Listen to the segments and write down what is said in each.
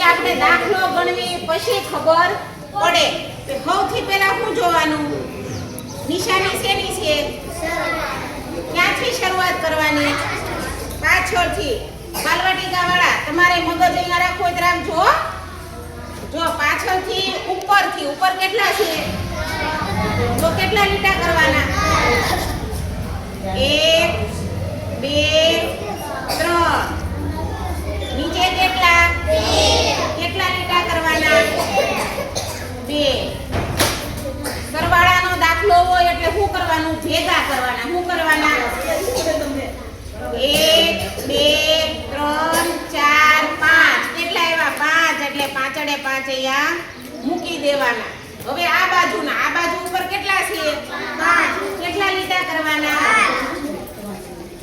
આપણે દાખલો ગણવી પછી ખબર પડે કે સૌથી પહેલા શું જોવાનું? નિશાની શેની છે? ક્યાંથી શરૂઆત કરવાની? પાછળથી. બાલવાટિકાવાળા તમારે મગજ અહીંયા રાખો તો રાખજો. જો પાછળથી ઉપરથી. ઉપર કેટલા છે? તો કેટલા લીટા કરવાના? 1 2 3. નીચે કેટલા? કેટલા લીટા કરવાના? 2. સરવાળાનો દાખલો હોય એટલે શું કરવાનું? ભેગા કરવાના. શું કરવાના? 1 2 3 4 5. કેટલા આવ્યા? 5. એટલે 5 5 અહીંયા મૂકી દેવાના. હવે આ બાજુના. આ બાજુ ઉપર કેટલા છે? 5. કેટલા લીટા કરવાના?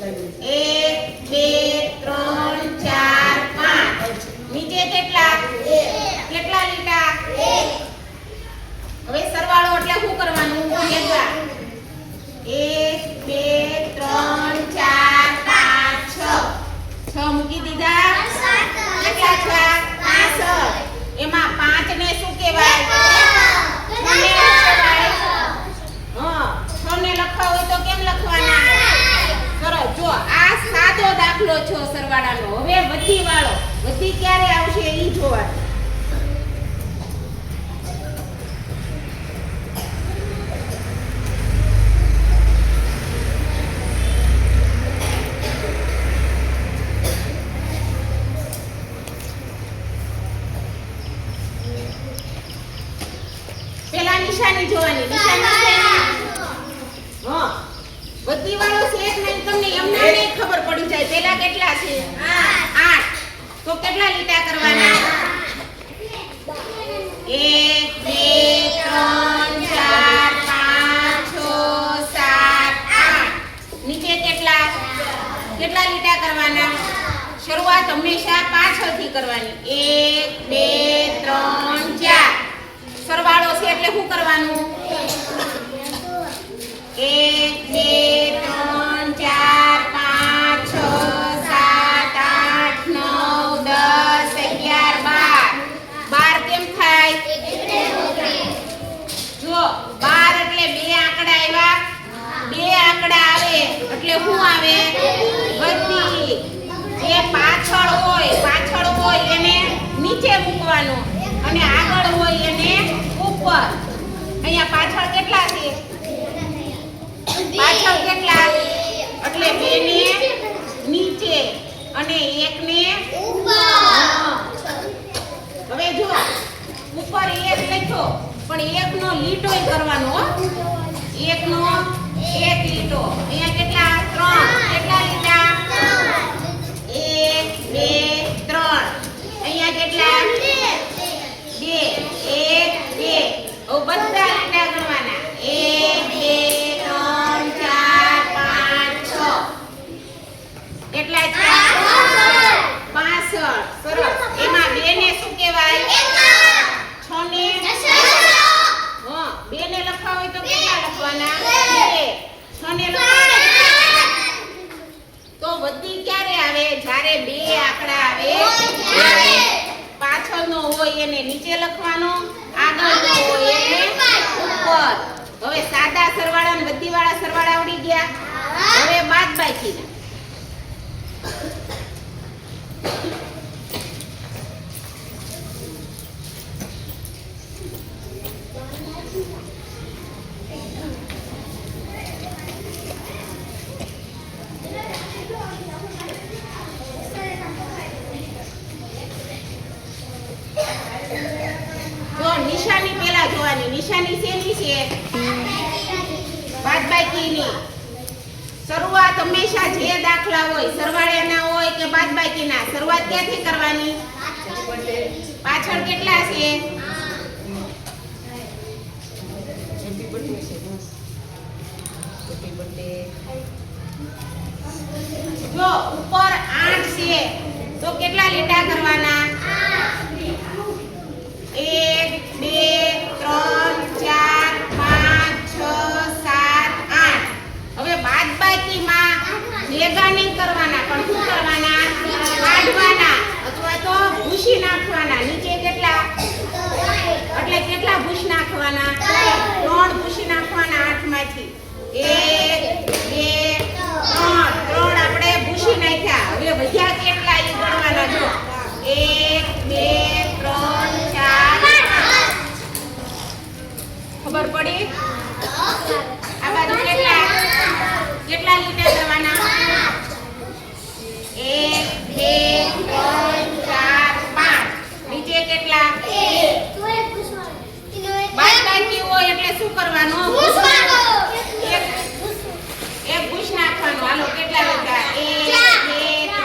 1 2 3 4 5. નીચે કેટલા? કેટલા લીટા? 1. હવે સરવાળો એટલે શું કરવાનું? ભેગા. 1 2 3 4 5 6. 6 મૂકી દીધા. કેટલા છે? 65. એમાં 5 ને શું કહેવાય? 6 ને લખવાય. હા, 6 ને લખવા હોય તો કેમ લખવાના? સરસ. જો આ સાદો દાખલો છે સરવાળાનો. હવે વધી વાળો. વધી ક્યારે આવશે ઈ જોવાનું. પેલા નિશાની જોવાની. નિશાની હા, વધી વાળો છે કે નહીં તમને એમને નહીં ખબર પડી જાય. પેલા કેટલા છે? 8. તો કેટલા લીટા કરવાના? 1 2 3 4 5 6 7 8. નીચે કેટલા? કેટલા લીટા કરવાના? શરૂઆત હંમેશા પાછળથી કરવાની. 1 2 3 4. સરવાળો છે એટલે શું કરવાનું? 1 2 3 4 5 6 7 8 9 10 11 12. કેમ થાય? જો 12 એટલે બે આંકડા આવ્યા. બે આંકડા આવે એટલે શું આવે? વધી. જે પાછળ હોય એને નીચે મૂકવાનું અને આગળ હોય એને ઉપર. અહીંયા પાછળ કેટલા છે? પાછળ કેટલા? એટલે 2 ને નીચે અને 1 ને ઉપર. હવે જો ઉપર 1 લખ્યો પણ 1 નો લીટોય કરવાનો હો. 1 નો 1 લીટો. અહીંયા કેટલા? 3. કેટલા લીટા? 1 2 3. અહીંયા કેટલા? 2 1 2. બધા લીટા ગણવાના. 1 2 3 4 5 6. કેટલા છે? 65. સરસ. એમાં 2 ને શું કહેવાય? 6 ને હા, 2 ને લખવા હોય તો કેટલા લખવાના? 2. 6 ને લખવાના. તો વધી ક્યારે આવે? જ્યારે 2 આંકડા આવે ત્યારે. પાછળનો હોય એને નીચે લખવાનો, આગળનો હોય એને ઉપર. હવે સાદા સરવાળા અને વધીવાળા સરવાળા આવડી ગયા. હવે બાદબાકીના. નિશાની પેલા જોવાની. નિશાની શેની છે? બાદબાકીની. શરૂઆત હંમેશા જે દાખલા હોય સરવાળાના હોય કે બાદબાકીના, શરૂઆત ક્યાંથી કરવાની? પાછળ કેટલા છે? જો ઉપર 8 છે તો કેટલા લીટા કરવાના? 1 2 3 4 5 6 7 8. હવે બાદબાકીમાં ભેગા નહીં કરવાના પણ શું કરવાના? કાઢવાના અથવા તો ભૂસી નાખવાના. 1 2 3 આપણે ભૂસી નાખ્યા. હવે વધ્યા કેટલા ઈ ગણવાના જો 1 2 3 4 ખબર પડી? આ બાજુ કેટલા લીટા કરવાના? 1 2 3 4 5 નીચે કેટલા? બાદબાકી હોય એટલે શું કરવાનું? એક ભૂસ નાખવાનું. હાલો કેટલા લીટા? 1 2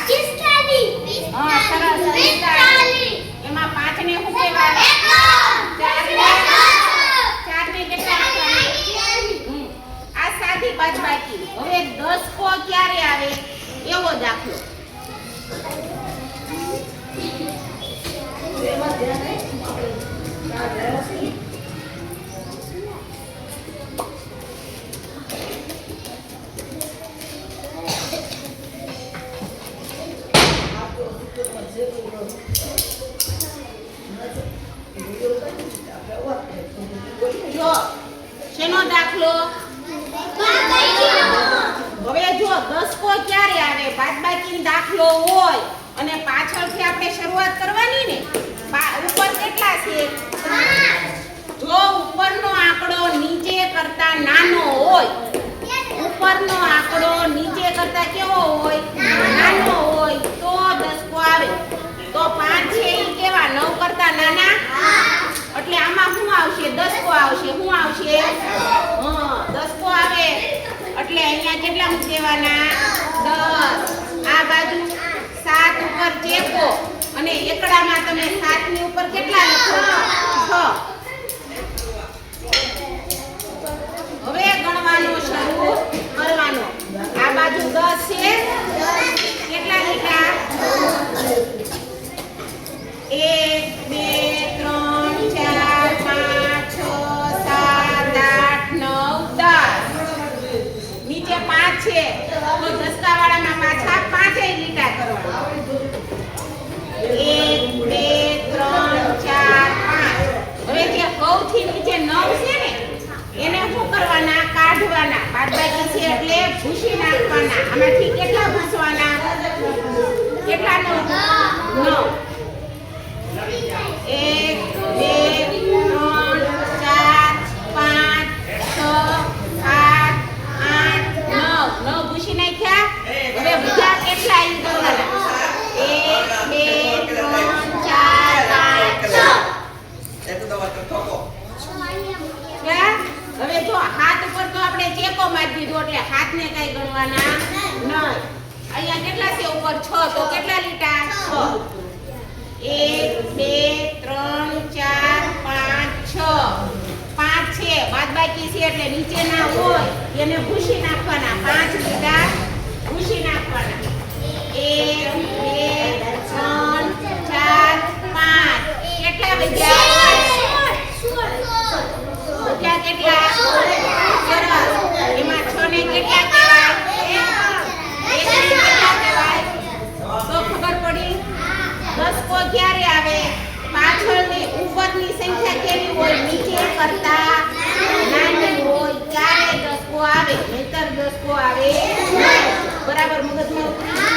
3 4 હા સરસ. એમાં 5 ને શું કહેવાય? 4 ને કેટલા નાખવાના? આ સાદી બાદબાકી. હવે 10 કો ક્યારે આવે એવો દાખલો. જો શેનો દાખલો? હવે જો 10 કો ક્યારે આવે? બાદબાકીનો દાખલો હોય અને પાછળથી આપણે શરૂઆત કરવાની ને. ઉપર કેટલા છે? જો ઉપરનો આંકડો નીચે કરતા નાનો હોય, ઉપરનો આંકડો નીચે કરતા કેવો હોય? નાનો હોય તો 10 કો આવે. તો 5 છે ઈ કેવા? 9 કરતા નાના? એટલે આમાં શું આવશે? 10 કો આવશે. શું આવશે? હા 10 કો આવે એટલે અહીંયા કેટલા મૂકી દેવાના? 10. આ બાજુ 7 ઉપર ચેકો અને એકડામાં તમે 7 ની ઉપર કેટલા લખો? 6. હવે ગણવાનું શરૂ કરવાનું. આ બાજુ 10 છે. કેટલા લીટા? 1 2 3 4 5 6 7 8 9 10. નીચે 5 છે તો દસકાવાળામાં પાછા 5 લીટા કરવાના. 1 2 3 4 5. હવે જે સૌથી નીચે 9 છે ને એને શું કરવાના? કાઢવાના. બાદબાકી છે એટલે ભૂસી નાખવાના. આમાંથી કેટલા ભૂસવાના? કેટલા? 9. 1 2 3 4 5 6 7 8 9 ભૂસી નાખ્યા. હવે બીજા કેટલા ઈ કરવાના? 1 2 3 4 5 6. હવે જો હાથ ઉપર તો આપણે ચેકો મારી દીધો એટલે હાથને કઈ ગણવાના નહીં. અહીંયા કેટલા છે ઉપર? 6. તો કેટલા લીટા? 6. 1 2 3 4 5 6. 5 છે બાદબાકી છે એટલે નીચેના હોય એને ભૂસી નાખવાના. 5 લીટા ભૂસી નાખવાના. 1 2 3 4 5. કેટલા વધ્યા? કેટલા? સરસ. એમાં 6 ને કેટલા કહેવાય? 1 ને કેટલા કહેવાય? તો ખબર પડી? 10 કો ક્યારે આવે? પાછળની ઉપરની સંખ્યા કેવી હોય? નીચે કરતા નાની હોય ત્યારે 10 કો આવે. નહીતર 10 કો આવે. બરાબર મગજમાં ઉતરી?